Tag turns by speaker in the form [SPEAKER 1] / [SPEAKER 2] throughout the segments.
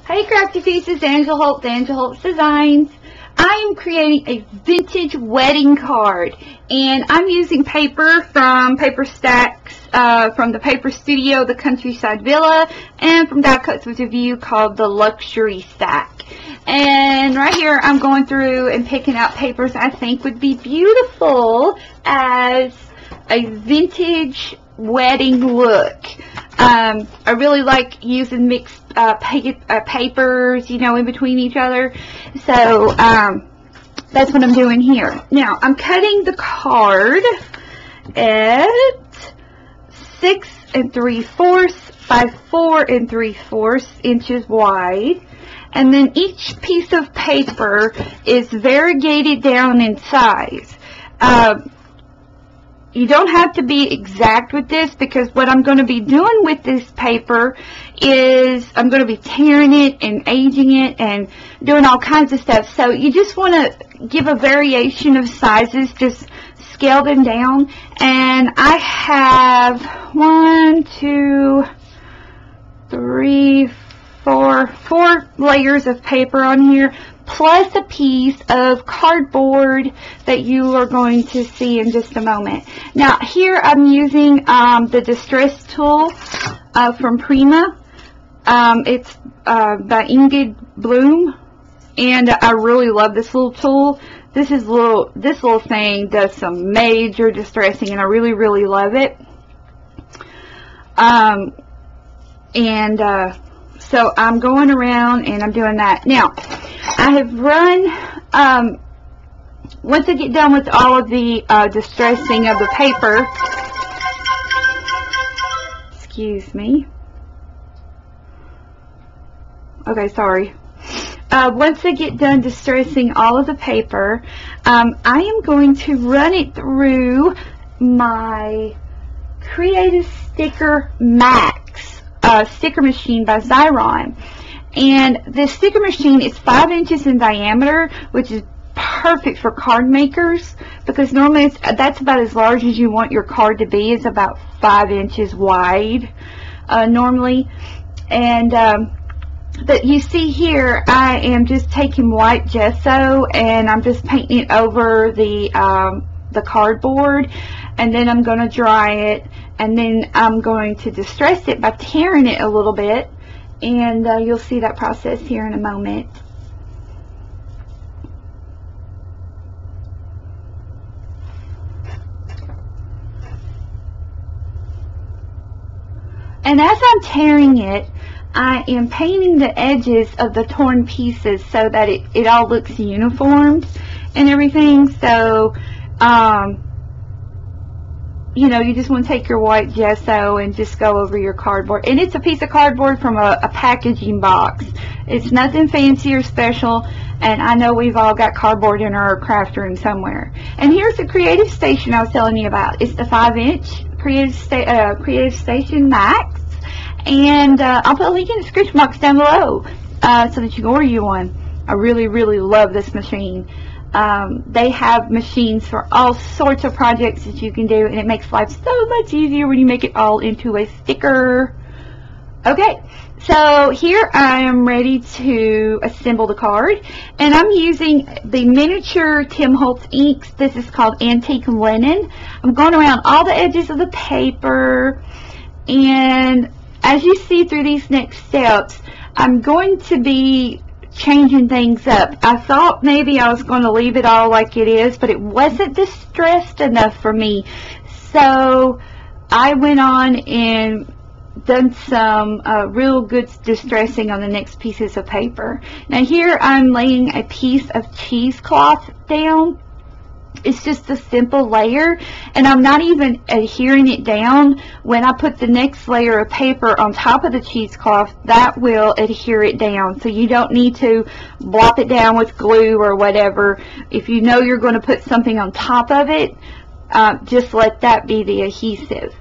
[SPEAKER 1] Hey Crafty Pieces, Angela Holt, Angela Holt Designs. I am creating a vintage wedding card, and I'm using paper from Paper Stacks, from the Paper Studio, the Countryside Villa, and from Die Cuts with a View called the Luxury Stack. And right here I'm going through and picking out papers I think would be beautiful as a vintage wedding look. I really like using mixed papers, you know, in between each other. So that's what I'm doing here. Now I'm cutting the card at 6 3/4 by 4 3/4 inches wide. And then each piece of paper is variegated down in size. You don't have to be exact with this, because what I'm going to be doing with this paper is I'm going to be tearing it and aging it and doing all kinds of stuff. So you just want to give a variation of sizes, just scale them down. And I have 1, 2, 3, 4 layers of paper on here, plus a piece of cardboard that you are going to see in just a moment. Now here I'm using the distress tool from Prima. It's by Ingrid Bloom, and I really love this little tool. This little thing does some major distressing, and I really love it. So I'm going around and I'm doing that. Now, I have run, once I get done with all of the distressing of the paper, excuse me. Okay, sorry. Once I get done distressing all of the paper, I am going to run it through my Creative Sticker Max sticker machine by Xyron. And this sticker machine is 5 inches in diameter, which is perfect for card makers, because normally that's about as large as you want your card to be. It's about 5 inches wide normally. And but you see here, I am just taking white gesso and I'm just painting it over the cardboard, and then I'm going to dry it, and then I'm going to distress it by tearing it a little bit, and you'll see that process here in a moment. And as I'm tearing it, I am painting the edges of the torn pieces so that it all looks uniformed and everything. So you know, you just want to take your white gesso and just go over your cardboard. And it's a piece of cardboard from a packaging box. It's nothing fancy or special, and I know we've all got cardboard in our craft room somewhere. And here's the Creative Station I was telling you about. It's the 5-inch Creative Station Max, and I'll put a link in the description box down below so that you can order you one. I really love this machine. They have machines for all sorts of projects that you can do, and it makes life so much easier when you make it all into a sticker. Okay, so here I am ready to assemble the card, and I'm using the miniature Tim Holtz inks. This is called Antique Linen. I'm going around all the edges of the paper, and as you see through these next steps, I'm going to be changing things up. I thought maybe I was going to leave it all like it is, but it wasn't distressed enough for me. So I went on and done some real good distressing on the next pieces of paper. Now here I'm laying a piece of cheesecloth down. It's just a simple layer, and I'm not even adhering it down. When I put the next layer of paper on top of the cheesecloth, that will adhere it down. So you don't need to blop it down with glue or whatever. If you know you're going to put something on top of it, just let that be the adhesive.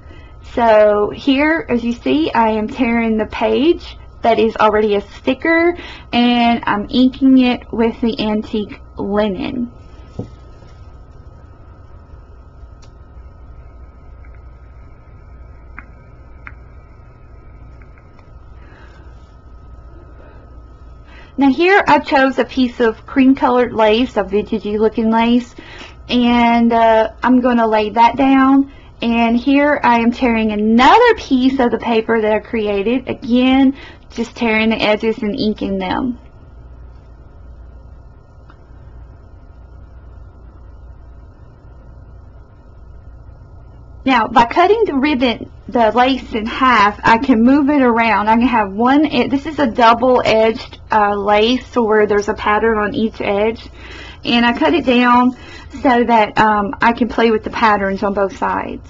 [SPEAKER 1] So here, as you see, I am tearing the page that is already a sticker, and I'm inking it with the Antique Linen. Now here I chose a piece of cream colored lace, a vintagey looking lace, and I'm going to lay that down. And here I am tearing another piece of the paper that I created, again just tearing the edges and inking them. Now, by cutting the ribbon, the lace in half, I can move it around. I can have one, this is a double-edged lace, so where there's a pattern on each edge. And I cut it down so that I can play with the patterns on both sides.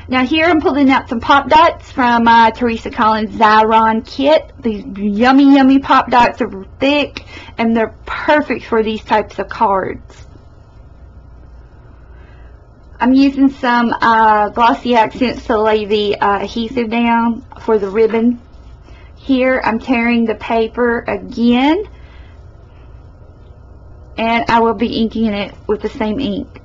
[SPEAKER 1] Now here I'm pulling out some pop dots from my Teresa Collins Xyron kit. These yummy, yummy pop dots are thick, and they're perfect for these types of cards. I'm using some glossy accents to lay the adhesive down for the ribbon. Here I'm tearing the paper again, and I will be inking it with the same ink.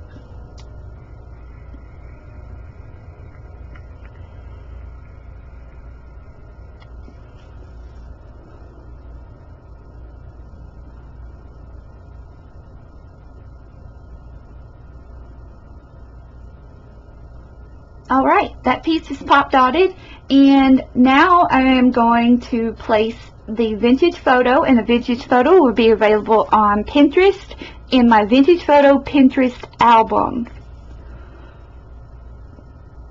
[SPEAKER 1] Alright, that piece is pop dotted, and now I am going to place the vintage photo, and the vintage photo will be available on Pinterest in my vintage photo Pinterest album.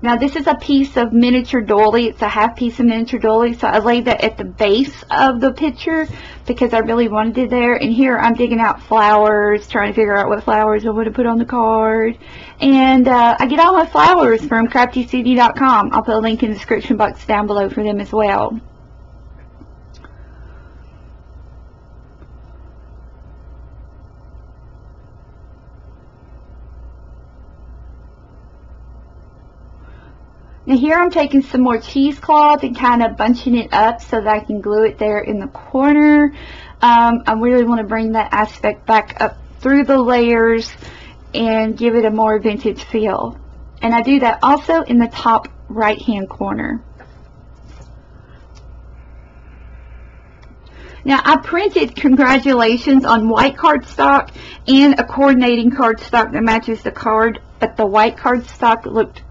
[SPEAKER 1] Now this is a piece of miniature doily. It's a half piece of miniature doily, so I laid that at the base of the picture because I really wanted it there. And here I'm digging out flowers, trying to figure out what flowers I want to put on the card. And I get all my flowers from craftycity.com. I'll put a link in the description box down below for them as well. Now here I'm taking some more cheesecloth and kind of bunching it up so that I can glue it there in the corner. I really want to bring that aspect back up through the layers and give it a more vintage feel. And I do that also in the top right hand corner. Now I printed congratulations on white cardstock and a coordinating cardstock that matches the card, but the white cardstock looked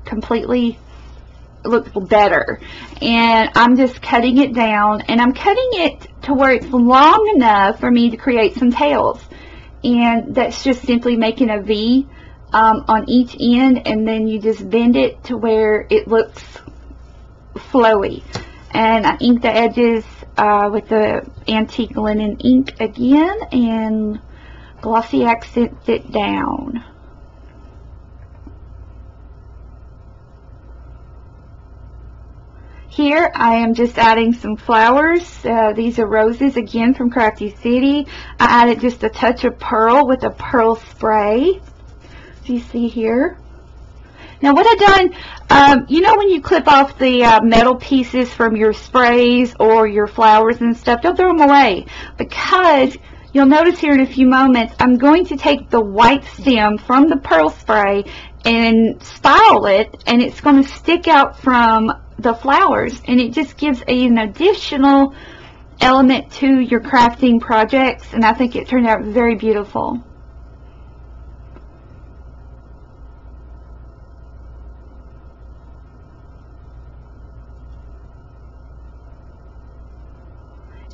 [SPEAKER 1] better, and I'm just cutting it down, and I'm cutting it to where it's long enough for me to create some tails, and that's just simply making a V on each end, and then you just bend it to where it looks flowy. And I ink the edges with the antique linen ink again and glossy accents it down. Here I am just adding some flowers. These are roses again from Crafty City. I added just a touch of pearl with a pearl spray, as you see here. Now what I've done, you know when you clip off the metal pieces from your sprays or your flowers and stuff, don't throw them away, because you'll notice here in a few moments I'm going to take the white stem from the pearl spray and spiral it, and it's going to stick out from the flowers, and it just gives an additional element to your crafting projects, and I think it turned out very beautiful.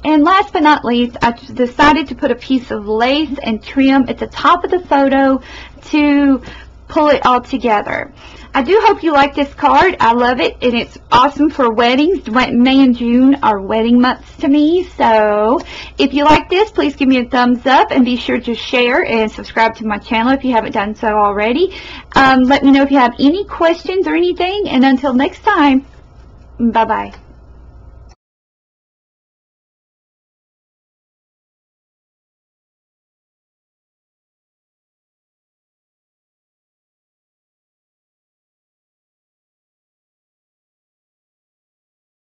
[SPEAKER 1] And last but not least, I decided to put a piece of lace and trim at the top of the photo to pull it all together. I do hope you like this card. I love it, and it's awesome for weddings. May and June are wedding months to me, so if you like this, please give me a thumbs up, and be sure to share and subscribe to my channel if you haven't done so already. Let me know if you have any questions or anything, and until next time, bye-bye.